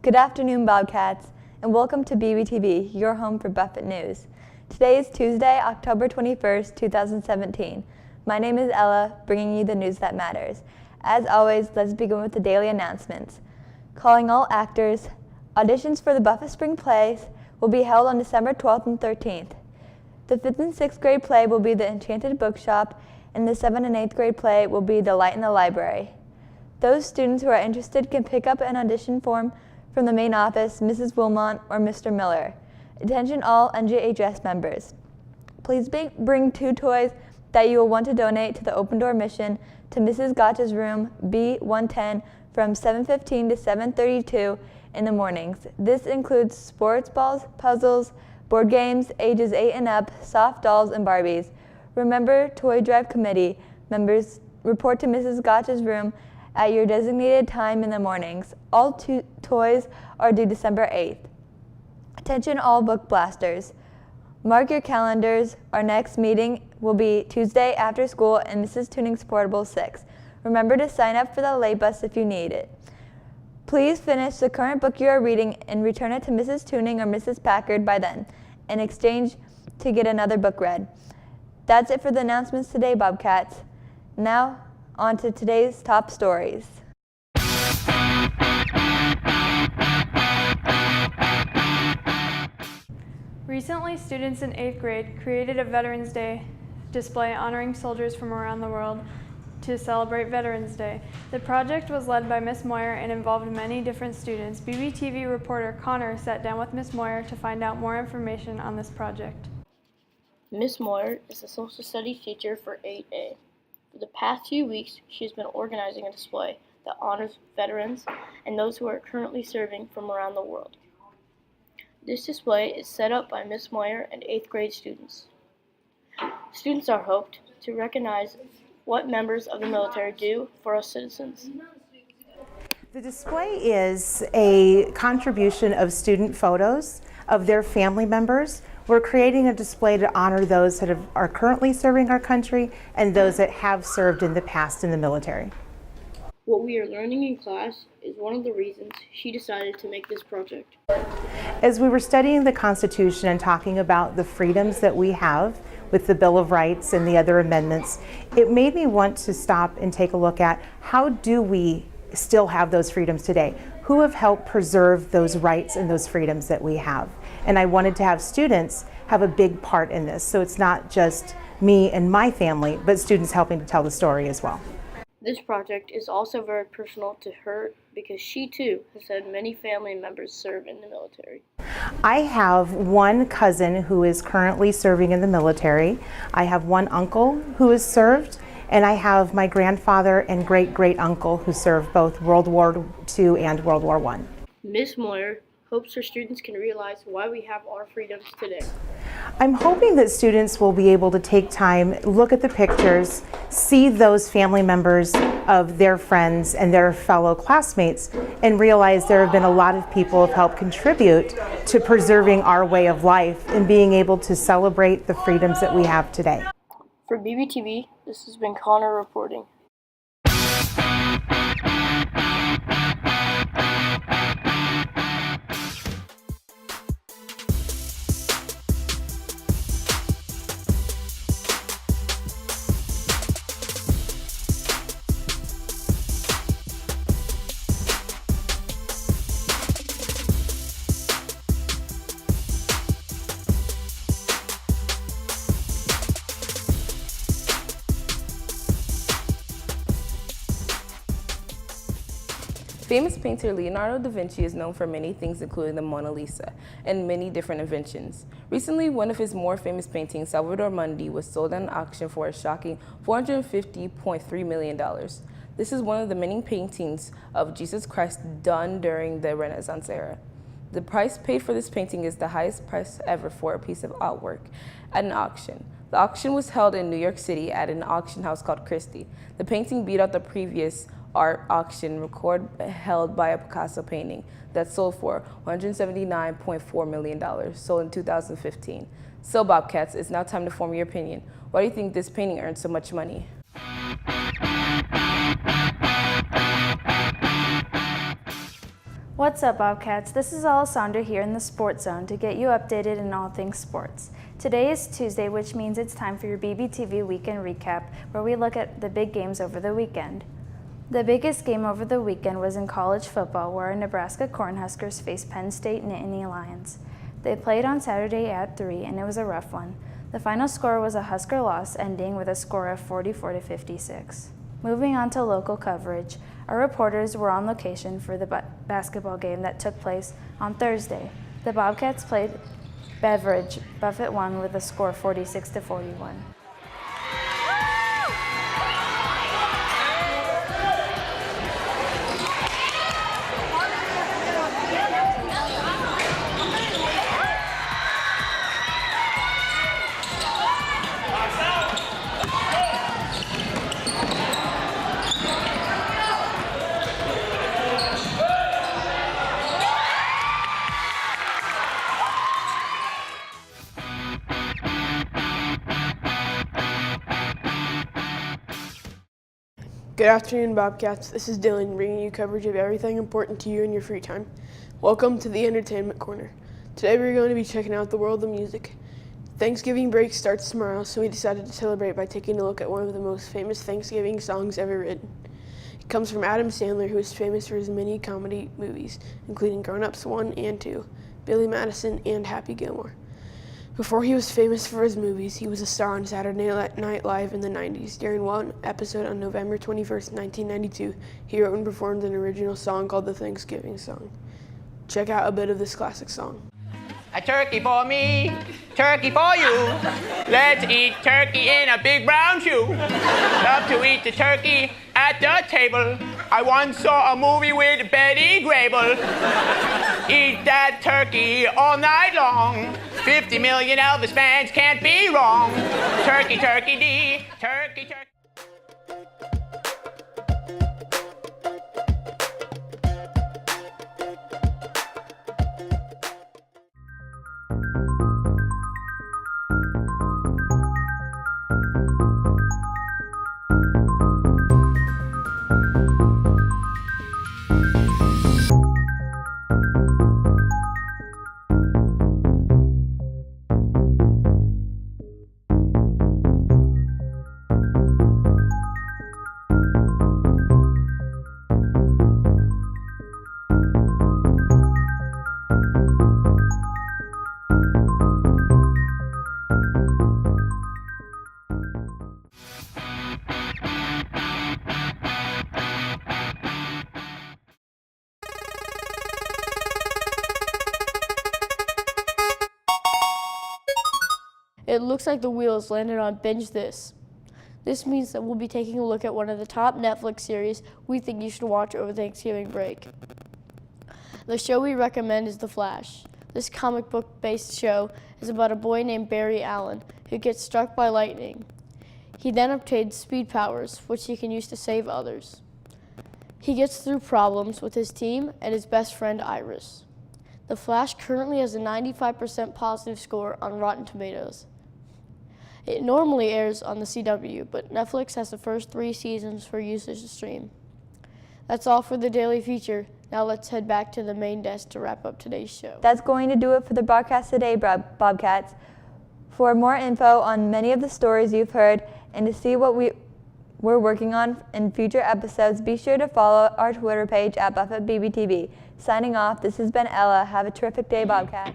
Good afternoon, Bobcats, and welcome to BBTV, your home for Buffett News. Today is Tuesday, October 21st, 2017. My name is Ella, bringing you the news that matters. As always, let's begin with the daily announcements. Calling all actors, auditions for the Buffett Spring Plays will be held on December 12th and 13th. The 5th and 6th grade play will be The Enchanted Bookshop, and the 7th and 8th grade play will be The Light in the Library. Those students who are interested can pick up an audition form from the main office, Mrs. Wilmot or Mr. Miller. Attention all NJHS members. Please bring 2 toys that you will want to donate to the Open Door mission to Mrs. Gotch's room B110 from 7:15 to 7:32 in the mornings. This includes sports balls, puzzles, board games, ages 8 and up, soft dolls, and Barbies. Remember, Toy Drive Committee members report to Mrs. Gotch's room at your designated time in the mornings. All toys are due December 8th. Attention all book blasters. Mark your calendars. Our next meeting will be Tuesday after school in Mrs. Tuning's Portable 6. Remember to sign up for the late bus if you need it. Please finish the current book you are reading and return it to Mrs. Tuning or Mrs. Packard by then, in exchange to get another book read. That's it for the announcements today, Bobcats. Now, on to today's top stories. Recently, students in 8th grade created a Veterans Day display honoring soldiers from around the world to celebrate Veterans Day. The project was led by Ms. Moyer and involved many different students. BBTV reporter Connor sat down with Ms. Moyer to find out more information on this project. Ms. Moyer is a social studies teacher for 8A. For the past few weeks, she has been organizing a display that honors veterans and those who are currently serving from around the world. This display is set up by Ms. Moyer and 8th grade students. Students are hoped to recognize what members of the military do for us citizens. The display is a contribution of student photos of their family members. We're creating a display to honor those that are currently serving our country and those that have served in the past in the military. What we are learning in class is one of the reasons she decided to make this project. As we were studying the Constitution and talking about the freedoms that we have with the Bill of Rights and the other amendments, it made me want to stop and take a look at how do we still have those freedoms today? Who have helped preserve those rights and those freedoms that we have? And I wanted to have students have a big part in this, so it's not just me and my family, but students helping to tell the story as well. This project is also very personal to her because she too has had many family members serve in the military. I have one cousin who is currently serving in the military. I have one uncle who has served, and I have my grandfather and great-great-uncle who served both World War II and World War I. Ms. Moyer hopes her students can realize why we have our freedoms today. I'm hoping that students will be able to take time, look at the pictures, see those family members of their friends and their fellow classmates, and realize there have been a lot of people who have helped contribute to preserving our way of life and being able to celebrate the freedoms that we have today. For BBTV, this has been Connor reporting. Famous painter Leonardo da Vinci is known for many things, including the Mona Lisa and many different inventions. Recently, one of his more famous paintings, Salvator Mundi, was sold at an auction for a shocking $450.3 million. This is one of the many paintings of Jesus Christ done during the Renaissance era. The price paid for this painting is the highest price ever for a piece of artwork at an auction. The auction was held in New York City at an auction house called Christie. The painting beat out the previous art auction record held by a Picasso painting that sold for $179.4 million, sold in 2015. So Bobcats, it's now time to form your opinion. Why do you think this painting earned so much money? What's up, Bobcats? This is Alessandra here in the Sports Zone to get you updated in all things sports. Today is Tuesday, which means it's time for your BBTV Weekend Recap, where we look at the big games over the weekend. The biggest game over the weekend was in college football, where our Nebraska Cornhuskers faced Penn State Nittany Lions. They played on Saturday at 3, and it was a rough one. The final score was a Husker loss, ending with a score of 44-56. Moving on to local coverage, our reporters were on location for the basketball game that took place on Thursday. The Bobcats played Beveridge. Buffett won with a score 46-41. Good afternoon, Bobcats. This is Dylan bringing you coverage of everything important to you in your free time. Welcome to the Entertainment Corner. Today we're going to be checking out the world of music. Thanksgiving break starts tomorrow, so we decided to celebrate by taking a look at one of the most famous Thanksgiving songs ever written. It comes from Adam Sandler, who is famous for his many comedy movies, including Grown Ups 1 and 2, Billy Madison, and Happy Gilmore. Before he was famous for his movies, he was a star on Saturday Night Live in the 90s. During one episode on November 21st, 1992, he wrote and performed an original song called the Thanksgiving Song. Check out a bit of this classic song. A turkey for me, turkey for you. Let's eat turkey in a big brown shoe. Love to eat the turkey at the table. I once saw a movie with Betty Grable. Eat that turkey all night long. 50 million Elvis fans can't be wrong. Turkey, turkey, dee, turkey, turkey. It looks like the wheels landed on Binge This. This means that we'll be taking a look at one of the top Netflix series we think you should watch over Thanksgiving break. The show we recommend is The Flash. This comic book-based show is about a boy named Barry Allen who gets struck by lightning. He then obtains speed powers, which he can use to save others. He gets through problems with his team and his best friend Iris. The Flash currently has a 95% positive score on Rotten Tomatoes. It normally airs on the CW, but Netflix has the first 3 seasons for users to stream. That's all for the daily feature. Now let's head back to the main desk to wrap up today's show. That's going to do it for the broadcast today, Bobcats. For more info on many of the stories you've heard and to see what we're working on in future episodes, be sure to follow our Twitter page at BuffettBBTV. Signing off, this has been Ella. Have a terrific day, Bobcat.